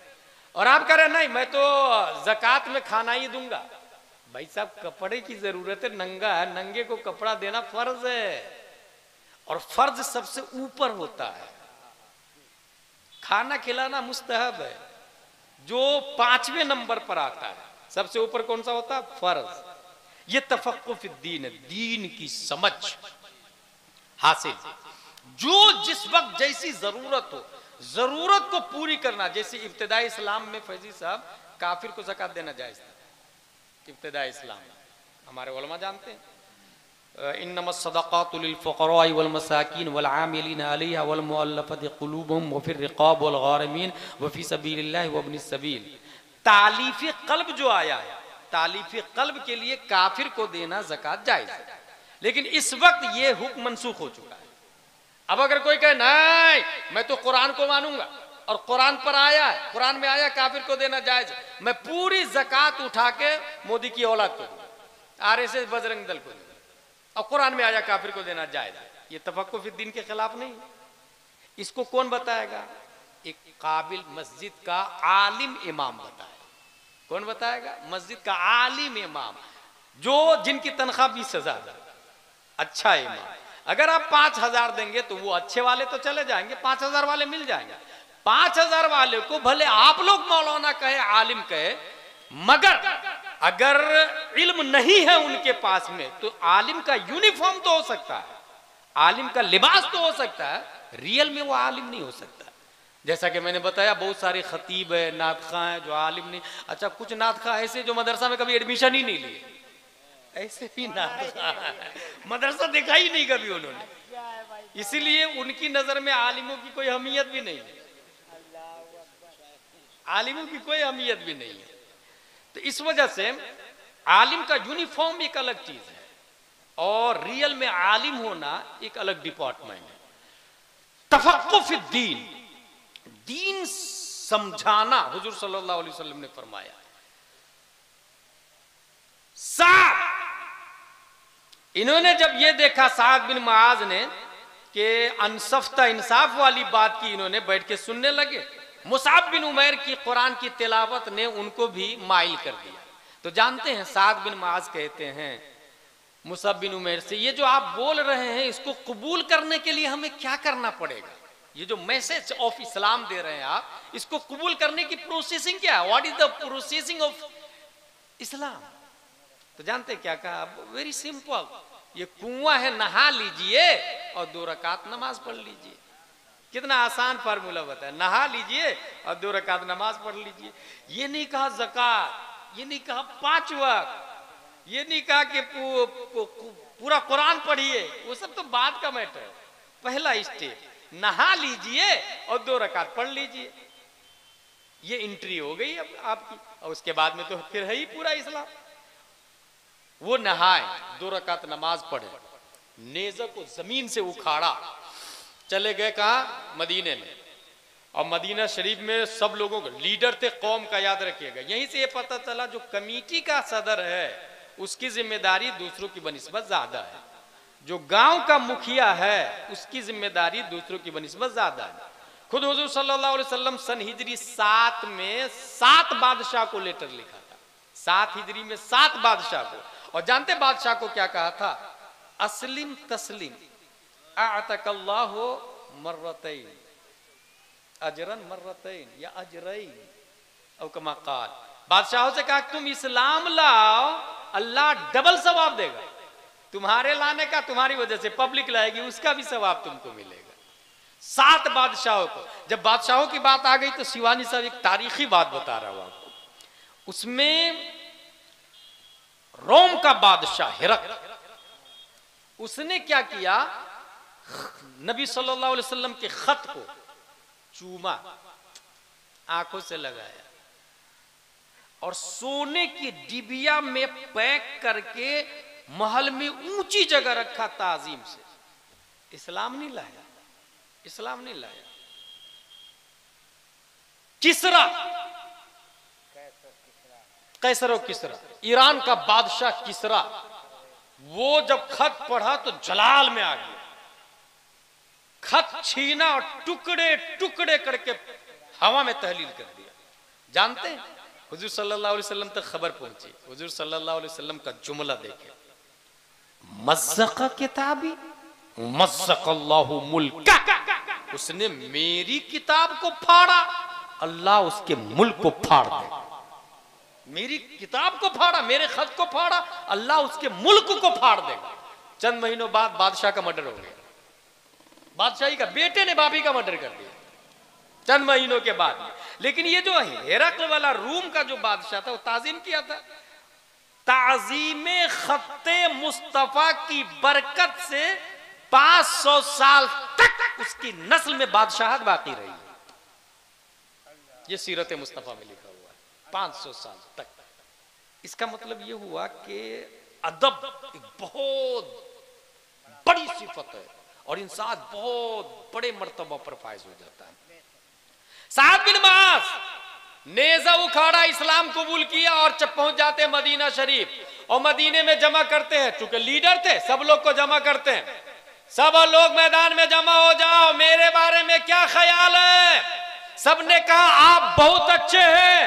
और आप कह रहे नहीं मैं तो ज़कात में खाना ही दूंगा। भाई साहब, कपड़े की जरूरत है, नंगा है, नंगे को कपड़ा देना फर्ज है, और फर्ज सबसे ऊपर होता है। खाना खिलाना मुस्तहब है, जो 5वें नंबर पर आता है। सबसे ऊपर कौन सा होता है? फर्ज। ये तफक्कुह फिद्दीन है, दीन की समझ हासिल, जो जिस वक्त जैसी जरूरत हो, जरूरत को पूरी करना। जैसे इब्तिदाई इस्लाम में फैजी साहब काफिर को ज़कात देना जायज था, इब्तिदाई इस्लाम में, हमारे उलमा जानते हैं। इन्नमस सदक़ातु लिल फ़ुक़राइ वल मसाकीन वल आमिलीना अलैहा वल मुअल्लफ़ति क़ुलूबुहुम व फ़िर रिक़ाब वल गारिमीन व फ़ी सबीलिल्लाहि व इब्निस सबील। तालीफ़ क़ल्ब जो आया है, तालीफ़ क़ल्ब के लिए काफिर को देना ज़कात जायज है, लेकिन इस वक्त ये हुक्म मनसूख हो चुका है। अब अगर कोई कहे नहीं मैं तो कुरान को मानूंगा और कुरान पर आया है, कुरान में आया काफिर को देना जायज, मैं पूरी ज़कात उठा के मोदी की औलाद को दूंगा, आरएसएस बजरंग दल को दूंगा, और कुरान में आया काफिर को देना जायज, ये तफक्कुह फिद्दीन के खिलाफ नहीं। इसको कौन बताएगा? एक काबिल मस्जिद का आलिम इमाम बताएगा। कौन बताएगा? मस्जिद का आलिम इमाम, जो जिनकी तनख्वाह 20,000 है, अच्छा इमाम। अगर आप 5,000 देंगे तो वो अच्छे वाले तो चले जाएंगे, 5,000 वाले मिल जाएंगे। 5,000 वाले को भले आप लोग मौलाना कहे, आलिम कहे, मगर अगर इल्म नहीं है उनके पास में तो आलिम का यूनिफॉर्म तो हो सकता है, आलिम का लिबास तो हो सकता है, रियल में वो आलिम नहीं हो सकता। जैसा कि मैंने बताया बहुत सारे खतीब है, नातखा है जो आलिम नहीं। अच्छा, कुछ नातखा ऐसे जो मदरसा में कभी एडमिशन ही नहीं लिए, ऐसे भी नातखा है, मदरसा देखा ही नहीं कभी उन्होंने, इसीलिए उनकी नजर में आलिमों की कोई अहमियत भी नहीं है, आलिमों की कोई अहमियत भी नहीं है। तो इस वजह से आलिम का यूनिफॉर्म एक अलग चीज है और रियल में आलिम होना एक अलग डिपार्टमेंट है। तफक्कुह फी दीन, दीन समझाना, हुजूर सल्लल्लाहु अलैहि वसल्लम ने फरमाया। साद, इन्होंने जब ये देखा साद बिन मुआज ने कि अनसफ्ता इंसाफ वाली बात की, इन्होंने बैठ के सुनने लगे। मुसाब बिन उमैर की कुरान की तिलावत ने उनको भी माइल कर दिया। तो जानते हैं साद बिन मुआज कहते हैं मुसाब बिन उमैर से, ये जो आप बोल रहे हैं इसको कबूल करने के लिए हमें क्या करना पड़ेगा? ये जो मैसेज ऑफ इस्लाम दे रहे हैं आप, इसको कबूल करने की प्रोसेसिंग क्या है? What is the processing of Islam? तो जानते क्या कहा? वेरी सिंपल, ये कुआं है, नहा लीजिए और 2 रकात नमाज पढ़ लीजिए। कितना आसान फार्मूला बताया, नहा लीजिए और 2 रकात नमाज पढ़ लीजिए। ये नहीं कहा ज़कात, ये नहीं कहा 5 वक्त, ये नहीं कहा कि पूरा कुरान पढ़िए, वो सब तो बाद का मैटर है। पहला स्टेप, नहा लीजिए और 2 रकात पढ़ लीजिए, ये एंट्री हो गई अब आपकी। और उसके बाद में तो फिर है ही पूरा इस्लाम। वो नहाए, 2 रकात नमाज पढ़े, नेज़ा को जमीन से उखाड़ा, चले गए कहा? मदीने में। और मदीना शरीफ में सब लोगों को लीडर थे कौम का, याद रखिएगा। यहीं से ये पता चला जो कमेटी का सदर है उसकी जिम्मेदारी दूसरों की बनिस्बत ज्यादा है, जो गांव का मुखिया है उसकी जिम्मेदारी दूसरों की बनिस्बत ज्यादा है। खुद हुजूर सल्लल्लाहु अलैहि वसल्लम सन हिजरी 7 में 7 बादशाह को लेटर लिखा था, 7 हिजरी में 7 बादशाह को। और जानते बादशाह को क्या कहा था? अस्लिम तस्लिम अअतकल्लाहु मर्रतैन अजरन मर्रतैन या अजरैन औ कमा क़ाल। बादशाहों से कहा तुम इस्लाम लाओ, अल्लाह डबल सवाब देगा। तुम्हारे लाने का, तुम्हारी वजह से पब्लिक लाएगी, उसका भी सवाब तुमको मिलेगा। 7 बादशाहों को। जब बादशाहों की बात आ गई तो शिवानी साहब एक तारीखी बात बता रहा हूं आपको। उसमें रोम का बादशाह हिरक, उसने क्या किया? नबी सल्लल्लाहु अलैहि वसल्लम के खत को चूमा, आंखों से लगाया और सोने की डिबिया में पैक करके महल में ऊंची जगह रखा ताजीम से। इस्लाम नहीं लाया, इस्लाम नहीं लाया। किसरा, कैसर किसरा, ईरान का बादशाह किसरा, वो जब खत पढ़ा तो जलाल में आ गया, खत छीना और टुकड़े टुकड़े करके हवा में तहलील कर दिया। जानते हैं हुजूर सल्लल्लाहु अलैहि वसल्लम तक खबर पहुंची। हुजूर सल्लल्लाहु अलैहि वसल्लम का जुमला देखे, मज़्ज़क़ किताबी मज़्ज़क़ल्लाहु मुल्का, उसने मेरी किताब को फाड़ा, अल्लाह उसके मुल्क को फाड़ दे। मेरी किताब को फाड़ा, मेरे खत को फाड़ा, अल्लाह उसके मुल्क को फाड़ देगा। चंद महीनों बाद बादशाह का मर्डर हो गया, बादशाही का बेटे ने बाबी का मर्डर कर दिया चंद महीनों के बाद में। लेकिन ये जो हेरक्ल वाला रूम का जो बादशाह था वो ताजीम किया था। ताजीमे खत्ते मुस्तफा की बरकत से 500 साल तक उसकी नस्ल में बादशाहत बाकी रही। ये सीरत मुस्तफा में लिखा हुआ है, 500 साल तक। इसका मतलब ये हुआ कि अदब एक बहुत बड़ी सिफत है और इंसान बहुत बड़े मर्तबा पर फायज हो जाता है। साद बिन मुआज नेज़ा उखाड़ा, इस्लाम कबूल किया और जब पहुंच जाते मदीना शरीफ और मदीने में जमा करते हैं, चूंकि लीडर थे सब लोग को जमा करते हैं, सब लोग मैदान में जमा हो जाओ, मेरे बारे में क्या ख्याल है? सबने कहा आप बहुत अच्छे हैं,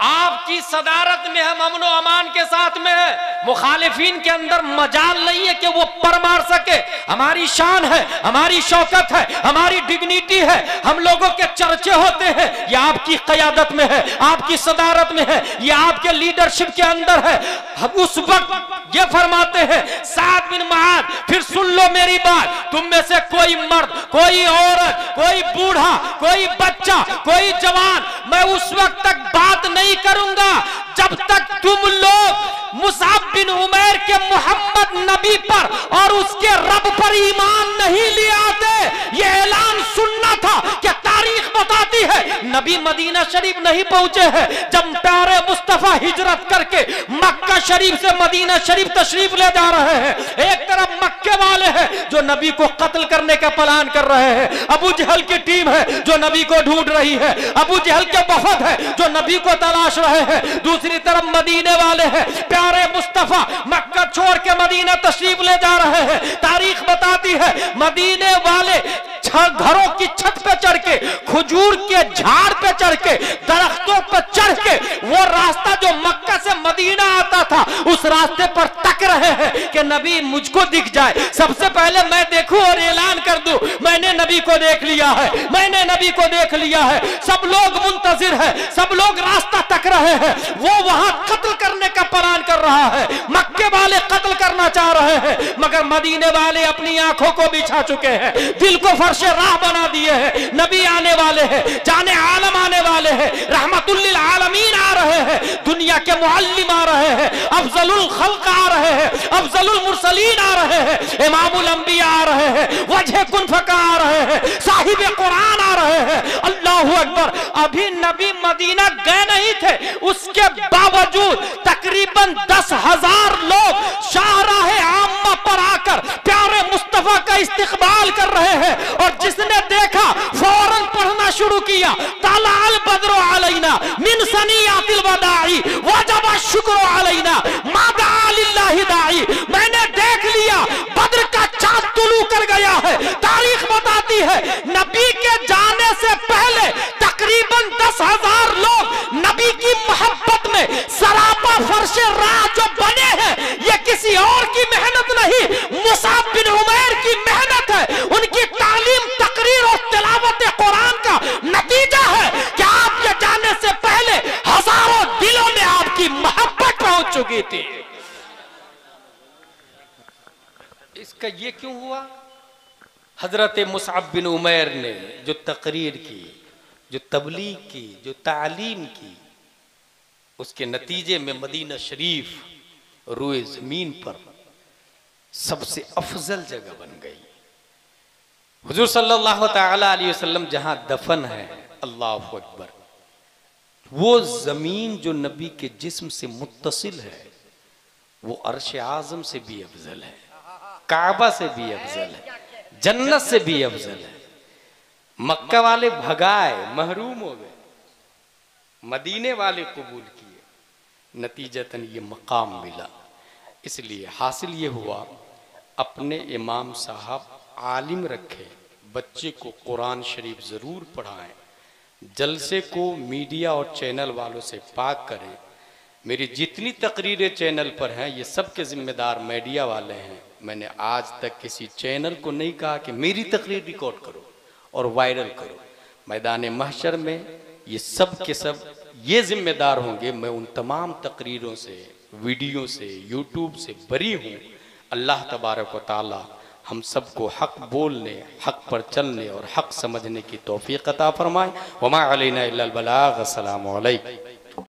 आपकी सदारत में हम अमन व अमान के साथ में है। मुखालिफिन के अंदर मजाल नहीं है कि वो पर मार सके। हमारी शान है, हमारी शौकत है, हमारी डिग्निटी है, हम लोगों के चर्चे होते हैं। ये आपकी क़यादत में है, आपकी सदारत में है, ये आपके लीडरशिप के अंदर है। हम उस वक्त ये फरमाते हैं साद बिन मुआद, फिर सुन लो मेरी बात, तुम में से कोई मर्द, कोई औरत, कोई बूढ़ा, कोई बच्चा, कोई जवान, मैं उस वक्त तक बात नहीं करूंगा जब तक तुम लोग मुसाब बिन उमैर के मोहम्मद नबी पर और उसके रब पर ईमान नहीं ले आते। ये ऐलान सुनना था कि तारीख बताती है नबी मदीना शरीफ नहीं पहुंचे हैं। जब प्यारे मुस्तफा हिजरत करके मक्का शरीफ से मदीना शरीफ तशरीफ ले जा रहे हैं, एक तरफ मक्के वाले हैं जो नबी को कत्ल करने का प्लान कर रहे हैं, अबू जहल की टीम है जो नबी को ढूंढ रही है, अबू जहल के वफद है जो नबी को तलाश रहे हैं, दूसरी तरफ मदीने वाले हैं, प्यारे मुस्तफा मक्का छोड़ के मदीना तशरीफ ले जा रहे हैं। तारीख बताती है मदीने वाले घरों की छत पे चढ़ के, खजूर के झाड़ पे चढ़ के, दरख्तों पर चढ़ के वो रास्ता जो मक्का से मदीना आता था उस रास्ते पर तक रहे हैं कि नबी मुझको दिख जाए, सबसे पहले मैं देखूं और ऐलान कर दूं मैंने नबी को देख लिया है, मैंने नबी को देख लिया है। सब लोग मुंतजिर है, सब लोग रास्ता तक रहे हैं। वो वहां कत्ल करने का प्लान कर रहा है, मक्के वाले कत्ल करना चाह रहे हैं, मगर मदीने वाले अपनी आंखों को बिछा चुके हैं, दिल को फर्श राह बना दिए हैं। नबी आने वाले हैं, जाने आलम आने वाले हैं, रहमतुल लिल आलमीन आ रहे हैं, दुनिया के मुअल्लिम आ रहे हैं, अफजलुल खल्क आ रहे हैं, अफजलुल मुरसलीन आ रहे हैं, इमामुल अंबिया आ रहे हैं, वजह कुन फका आ रहे हैं, साहिब कुरान आ रहे हैं। अल्लाहु अकबर। अभी नबी मदीना गए नहीं थे, उसके बावजूद तकरीबन 10,000 लोग शाहराहे आम्मा पर आकर प्यारे मुस्तफा का इस्तकबाल कर रहे हैं। और जिसने देखा फौरन पढ़ना शुरू किया, तालाल बद्रो अलैना मिन सनियातिल वदाई वजब शुक्र अलैना मादा लिल्लाहि दाई। मैंने देख लिया बद्र का चांद तुलू कर गया है। तारीख बताती है नबी के जाने से पहले तकरीबन 10,000 लोग नबी की मोहब्बत में सरापा फर्शे राह जो बने हैं, ये किसी और की मेहनत नहीं, मुसाब बिन उमैर की मेहनत है। उनकी तालीम, तकरीर और तिलावत कुरान का नतीजा है कि आपके जाने से पहले हजारों दिलों में आपकी मोहब्बत पहुंच चुकी थी। इसका ये क्यों हुआ? हजरत मुसअब बिन उमैर ने जो तकरीर की, जो तबलीग की, जो तालीम की, उसके नतीजे में मदीना शरीफ रूए जमीन पर सबसे अफजल जगह बन गई। हुजूर सल्लल्लाहु ताला अलैहि वसल्लम जहां दफन है, अल्लाहु अकबर, वो जमीन जो नबी के जिस्म से मुत्तसिल है वो अर्श आजम से भी अफजल है, काबा से भी अफजल है, जन्नत से भी अफजल है। मक्का वाले भगाए, महरूम हो गए, मदीने वाले कबूल किए, नतीजतन ये मकाम मिला। इसलिए हासिल ये हुआ अपने इमाम साहब आलिम रखे, बच्चे को कुरान शरीफ ज़रूर पढ़ाएं, जलसे को मीडिया और चैनल वालों से पाक करें। मेरी जितनी तकरीरें चैनल पर हैं ये सब के जिम्मेदार मीडिया वाले हैं। मैंने आज तक किसी चैनल को नहीं कहा कि मेरी तकरीर रिकॉर्ड करो और वायरल करो। मैदान महशर में ये सब के सब ये जिम्मेदार होंगे। मैं उन तमाम तकरीरों से, वीडियो से, यूट्यूब से बरी हूँ। अल्लाह तबारक व तआला हम सबको हक बोलने, हक पर चलने और हक समझने की तौफीक अता फरमाए। वमा अलैना इल्लल बलाग। अस्सलामु अलैकुम।